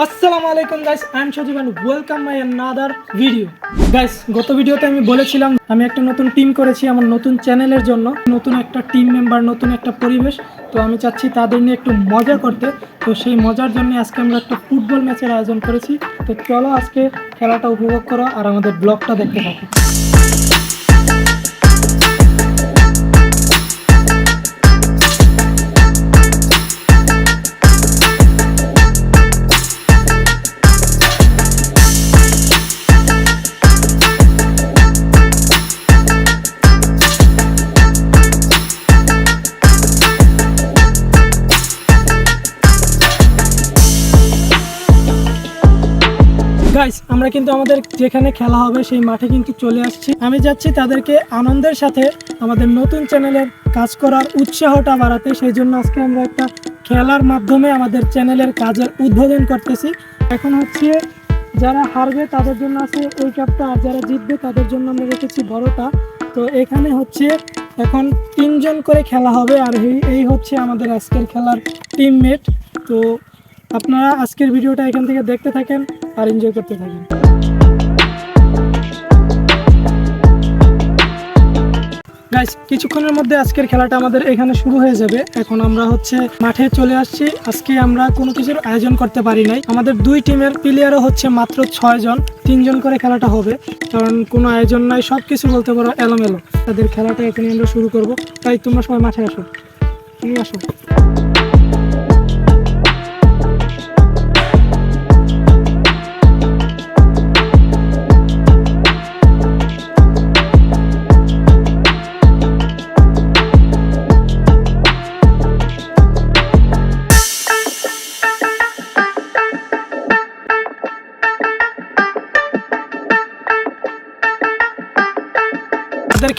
আসসালামু আলাইকুম guys, I am Sajib and welcome my another video. Guys, গত ভিডিওতে আমি বলেছিলাম আমি একটা নতুন টিম করেছি আমার নতুন চ্যানেলের জন্য। নতুন একটা টিম মেম্বার, নতুন একটা পরিবেশ। তো আমি চাচ্ছি তাদের নিয়ে একটু মজা করতে। তো সেই মজার জন্য আজকে আমরা একটা ফুটবল ম্যাচের আয়োজন করেছি। তো চলো আজকে খেলাটা উপভোগ করো আর আমাদের ব্লগটা দেখতে থাকো। গাইস, আমরা কিন্তু আমাদের যেখানে খেলা হবে সেই মাঠে কিন্তু চলে আসছি। আমি যাচ্ছি তাদেরকে আনন্দের সাথে আমাদের নতুন চ্যানেলের কাজ করার উৎসাহটা বাড়াতে। সেই জন্য আজকে আমরা একটা খেলার মাধ্যমে আমাদের চ্যানেলের কাজের উদ্বোধন করতেছি। এখন হচ্ছে যারা হারবে তাদের জন্য আছে ওই কাপটা, আর যারা জিতবে তাদের জন্য আমরা রেখেছি বড়টা। তো এখানে হচ্ছে এখন 3 জন করে খেলা হবে, আর এই হচ্ছে আমাদের আজকের খেলার টিমমেট। তো আপনারা আজকের ভিডিওটা এখান থেকে দেখতে থাকেন আর এনজয় করতে থাকেন। গাইস, কিছুক্ষণের মধ্যে আজকের খেলাটা আমাদের এখানে শুরু হয়ে যাবে। এখন আমরা হচ্ছে মাঠে চলে আসছি। আজকে আমরা কোনো কিছুর আয়োজন করতে পারি নাই। আমাদের দুই টিমের প্লেয়ারও হচ্ছে মাত্র 6 জন। 3 জন করে খেলাটা হবে, কারণ কোনো আয়োজন নাই, সব কিছু বলতে পারো এলোমেলো। তাদের খেলাটা এখানে আমরা শুরু করব। তাই তোমরা সবাই মাঠে আসো, তুমি আসো।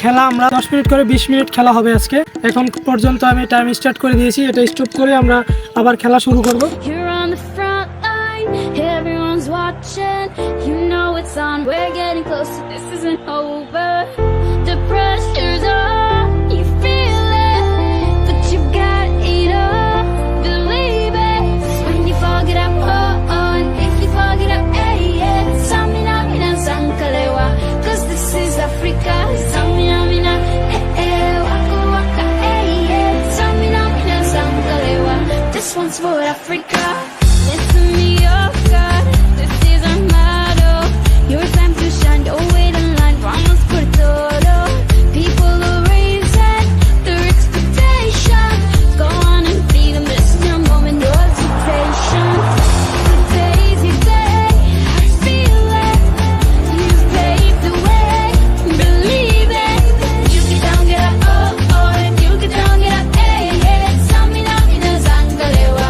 খেলা আমরা 10 মিনিট করে 20 মিনিট খেলা হবে আজকে। এখন পর্যন্ত আমি টাইম স্টার্ট করে দিয়েছি, এটা স্টপ করে আমরা আবার খেলা শুরু করব। Once for Africa, listen me up, God. This is our motto. Your time to shine, don't wait in line. Vamos por todo. People are raising their expectations. Go on and feed them. This is your moment, no hesitation. Today's your day, I feel it. You paved the way, believe it. You get down, get up, oh, oh. You get down, get up, hey, hey. Samina, mina, zangalewa.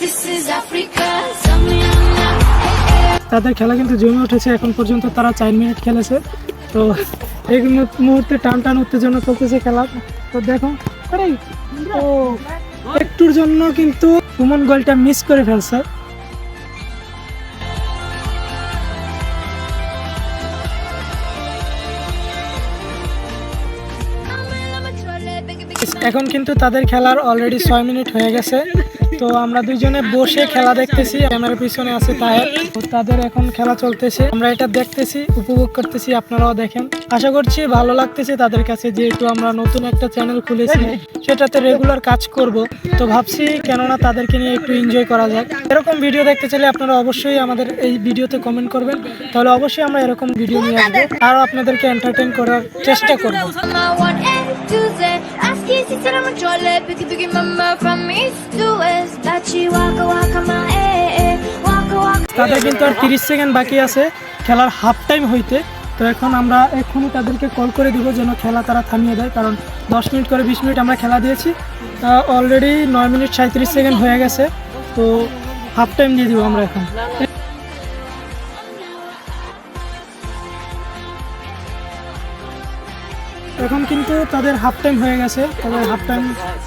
This is Africa, Samina, hey, hey. তাদের খেলা কিন্তু জমে উঠেছে। এখন পর্যন্ত তারা 4 minute খেলেছে। তো এই মুহূর্তে টান টান উত্তেজনা চলতেছে খেলা। তো দেখো, তো একটুর জন্য কিন্তু সুমন গোলটা মিস করে ফেলছে। এখন কিন্তু তাদের খেলার অলরেডি 6 মিনিট হয়ে গেছে। তো আমরা দুইজনে বসে খেলা দেখতেছি, ক্যামেরার পিছনে আছে তাহের। তাদের এখন খেলা চলতেছে, আমরা এটা দেখতেছি, উপভোগ করতেছি, আপনারাও দেখেন। আশা করছি ভালো লাগতেছে তাদের কাছে, যেহেতু আমরা নতুন একটা চ্যানেল খুলেছি, সেটাতে রেগুলার কাজ করব। তো ভাবছি কেননা তাদেরকে নিয়ে একটু এনজয় করা যাক। এরকম ভিডিও দেখতে চাইলে আপনারা অবশ্যই আমাদের এই ভিডিওতে কমেন্ট করবেন, তাহলে অবশ্যই আমরা এরকম ভিডিও নিয়ে আসবো আর আপনাদেরকে এন্টারটেইন করার চেষ্টা করব। তাদের কিন্তু আর 30 সেকেন্ড বাকি আছে খেলার হাফ টাইম হইতে। তো এখন আমরা এক্ষুনি তাদেরকে কল করে দিব যেন খেলা তারা থামিয়ে দেয়, কারণ 10 মিনিট করে 20 মিনিট আমরা খেলা দিয়েছি। অলরেডি 9 মিনিট 37 সেকেন্ড হয়ে গেছে। তো হাফ টাইম দিয়ে দিব আমরা এখন। এখন কিন্তু তাদের হাফ টাইম হয়ে গেছে, তাদের হাফ টাইম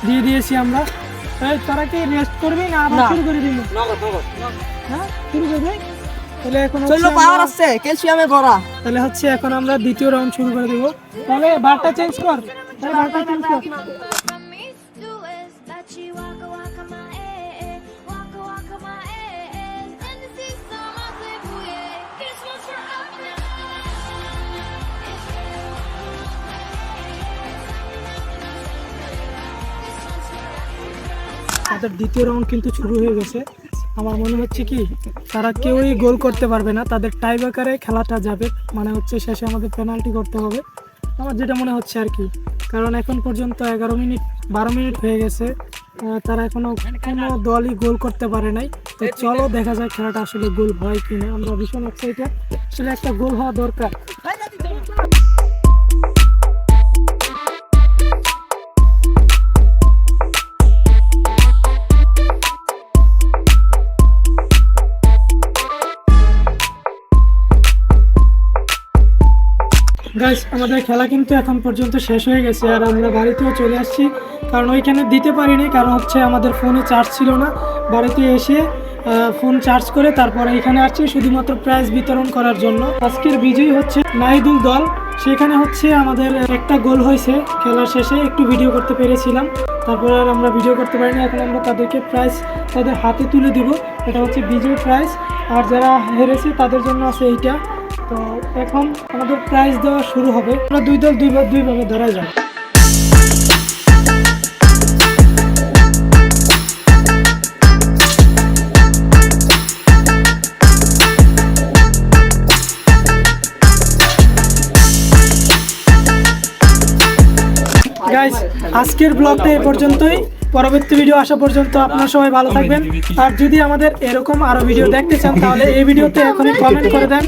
দিয়ে দিয়েছি আমরা। তারা কি রেস্ট করবে না আবার শুরু করে দিব? হ্যাঁ, শুরু করবে। তাহলে এখন পাওয়ার আছে ক্যালসিয়ামে ভরা। তাহলে হচ্ছে এখন আমরা দ্বিতীয় রাউন্ড শুরু করে দেব। তাহলে বারটা চেঞ্জ কর, বারটা চেঞ্জ কর। তাদের দ্বিতীয় রাউন্ড কিন্তু শুরু হয়ে গেছে। আমার মনে হচ্ছে কি তারা কেউই গোল করতে পারবে না, তাদের টাই ব্রেকারে খেলাটা যাবে, মানে হচ্ছে শেষে আমাদের পেনাল্টি করতে হবে, আমার যেটা মনে হচ্ছে আর কি। কারণ এখন পর্যন্ত 12 মিনিট হয়ে গেছে, তারা এখনো কোনো দলই গোল করতে পারে নাই। তো চলো দেখা যায় খেলাটা আসলে গোল হয় কিনা। আমরা ভীষণ এক্সাইটেড, আসলে একটা গোল হওয়া দরকার। গাইস, আমাদের খেলা কিন্তু এখন পর্যন্ত শেষ হয়ে গেছে, আর আমরা বাড়িতেও চলে আসছি, কারণ ওইখানে দিতে পারিনি, কারণ হচ্ছে আমাদের ফোনে চার্জ ছিল না। বাড়িতে এসে ফোন চার্জ করে তারপরে এখানে আসছি শুধুমাত্র প্রাইজ বিতরণ করার জন্য। আজকের বিজয়ী হচ্ছে নাহিদুল দল। সেখানে হচ্ছে আমাদের একটা গোল হয়েছে খেলার শেষে, একটু ভিডিও করতে পেরেছিলাম, তারপর আর আমরা ভিডিও করতে পারিনি। এখন আমরা তাদেরকে প্রাইজ তাদের হাতে তুলে দিব, এটা হচ্ছে বিজয়ী প্রাইজ, আর যারা হেরেছে তাদের জন্য আছে এইটা। তো এখন আমাদের প্রাইজ দেওয়া শুরু হবে, আমরা দুই দল দুইভাবে ধরা যায়। গাইস, আজকের ব্লগটা এই পর্যন্তই। পরবর্তী ভিডিও আসা পর্যন্ত আপনারা সবাই ভালো থাকবেন, আর যদি আমাদের এরকম আরো ভিডিও দেখতে চান তাহলে এই ভিডিওতে এখনই কমেন্ট করে দেন।